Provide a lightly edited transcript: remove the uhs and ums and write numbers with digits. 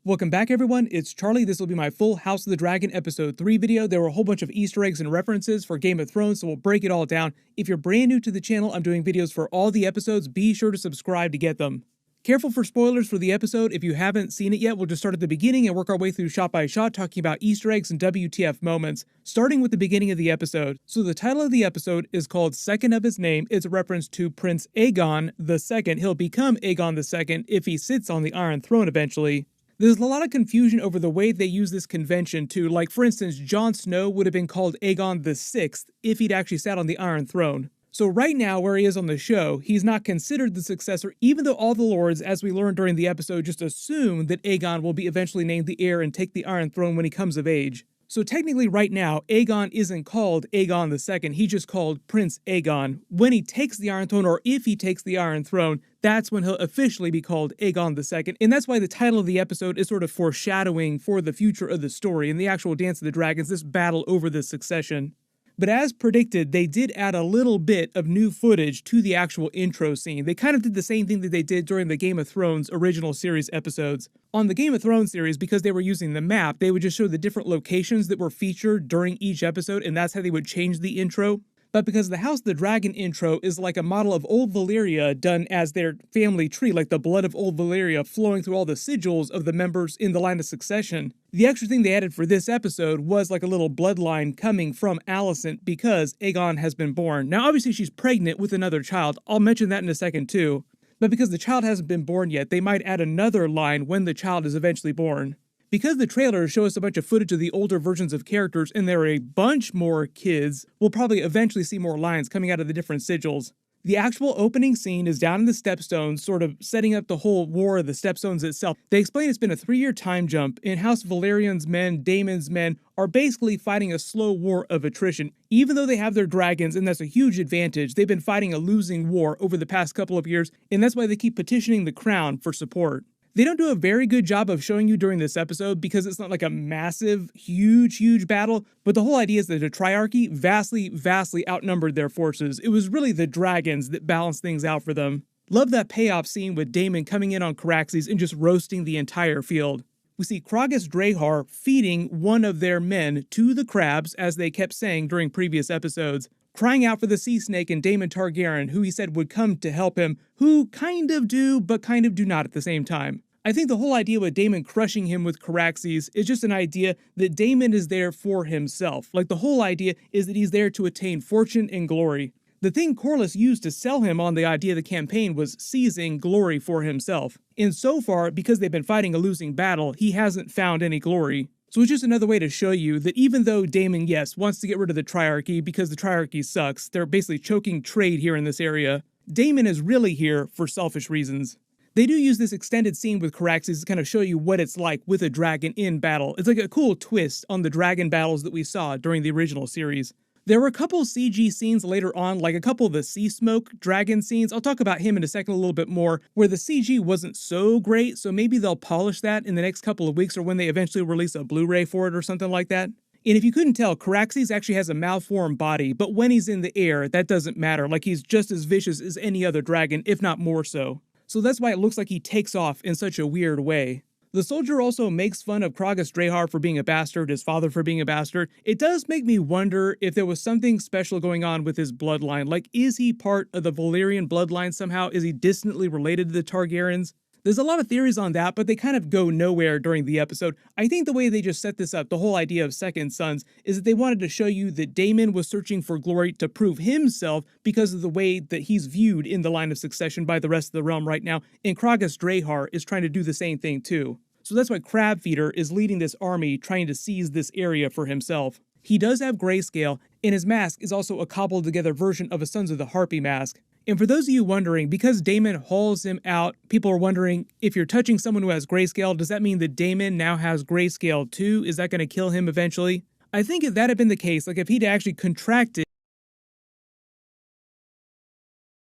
Welcome back everyone, it's Charlie. This will be my full House of the Dragon episode 3 video. There were a whole bunch of Easter eggs and references for Game of Thrones, so we'll break it all down. If you're brand new to the channel, I'm doing videos for all the episodes. Be sure to subscribe to get them. Careful for spoilers for the episode. If you haven't seen it yet, we'll just start at the beginning and work our way through shot by shot, talking about Easter eggs and WTF moments, starting with the beginning of the episode. So the title of the episode is called Second of His Name. It's a reference to Prince Aegon II. He'll become Aegon II if he sits on the Iron Throne eventually. There's a lot of confusion over the way they use this convention too. Like, for instance, Jon Snow would have been called Aegon VI if he'd actually sat on the Iron Throne. So right now, where he is on the show, he's not considered the successor, even though all the lords, as we learned during the episode, just assume that Aegon will be eventually named the heir and take the Iron Throne when he comes of age. So technically right now, Aegon isn't called Aegon II, he's just called Prince Aegon. When he takes the Iron Throne, or if he takes the Iron Throne, that's when he'll officially be called Aegon II. And that's why the title of the episode is sort of foreshadowing for the future of the story and the actual Dance of the Dragons, this battle over the succession. But as predicted, they did add a little bit of new footage to the actual intro scene. They kind of did the same thing that they did during the Game of Thrones original series episodes. On the Game of Thrones series, because they were using the map, they would just show the different locations that were featured during each episode, and that's how they would change the intro. But because the House of the Dragon intro is like a model of Old Valyria done as their family tree, like the blood of Old Valyria flowing through all the sigils of the members in the line of succession, the extra thing they added for this episode was like a little bloodline coming from Alicent because Aegon has been born. Now obviously she's pregnant with another child, I'll mention that in a second too, but because the child hasn't been born yet, they might add another line when the child is eventually born. Because the trailers show us a bunch of footage of the older versions of characters and there are a bunch more kids, we'll probably eventually see more lines coming out of the different sigils. The actual opening scene is down in the Stepstones, sort of setting up the whole War of the Stepstones itself. They explain it's been a 3-year time jump, and House Valyrian's men, Daemon's men, are basically fighting a slow war of attrition. Even though they have their dragons, and that's a huge advantage, they've been fighting a losing war over the past couple of years, and that's why they keep petitioning the crown for support. They don't do a very good job of showing you during this episode because it's not like a massive, huge battle, but the whole idea is that the Triarchy vastly outnumbered their forces. It was really the dragons that balanced things out for them. Love that payoff scene with Daemon coming in on Caraxes and just roasting the entire field. We see Craghas Drahar feeding one of their men to the crabs, as they kept saying during previous episodes, crying out for the Sea Snake and Daemon Targaryen, who he said would come to help him, who kind of do, but kind of do not at the same time. I think the whole idea with Daemon crushing him with Caraxes is just an idea that Daemon is there for himself. Like, the whole idea is that he's there to attain fortune and glory. The thing Corlys used to sell him on the idea of the campaign was seizing glory for himself. And so far, because they've been fighting a losing battle, he hasn't found any glory. So it's just another way to show you that even though Daemon, yes, wants to get rid of the Triarchy because the Triarchy sucks, they're basically choking trade here in this area, Daemon is really here for selfish reasons. They do use this extended scene with Caraxes to kind of show you what it's like with a dragon in battle. It's like a cool twist on the dragon battles that we saw during the original series. There were a couple CG scenes later on, like a couple of the Sea Smoke dragon scenes. I'll talk about him in a second a little bit more, where the CG wasn't so great, so maybe they'll polish that in the next couple of weeks or when they eventually release a Blu-ray for it or something like that. And if you couldn't tell, Caraxes actually has a malformed body, but when he's in the air, that doesn't matter. Like, he's just as vicious as any other dragon, if not more so. So that's why it looks like he takes off in such a weird way. The soldier also makes fun of Craghas Drahar for being a bastard, his father for being a bastard. It does make me wonder if there was something special going on with his bloodline. Like, is he part of the Valyrian bloodline somehow? Is he distantly related to the Targaryens? There's a lot of theories on that, but they kind of go nowhere during the episode. I think the way they just set this up, the whole idea of second sons, is that they wanted to show you that Daemon was searching for glory to prove himself because of the way that he's viewed in the line of succession by the rest of the realm right now, and Craghas Drahar is trying to do the same thing too. So that's why Crabfeeder is leading this army trying to seize this area for himself. He does have grayscale, and his mask is also a cobbled together version of a Sons of the Harpy mask. And for those of you wondering, because Daemon hauls him out, people are wondering, if you're touching someone who has grayscale, does that mean that Daemon now has grayscale too? Is that going to kill him eventually? I think if that had been the case, like if he'd actually contracted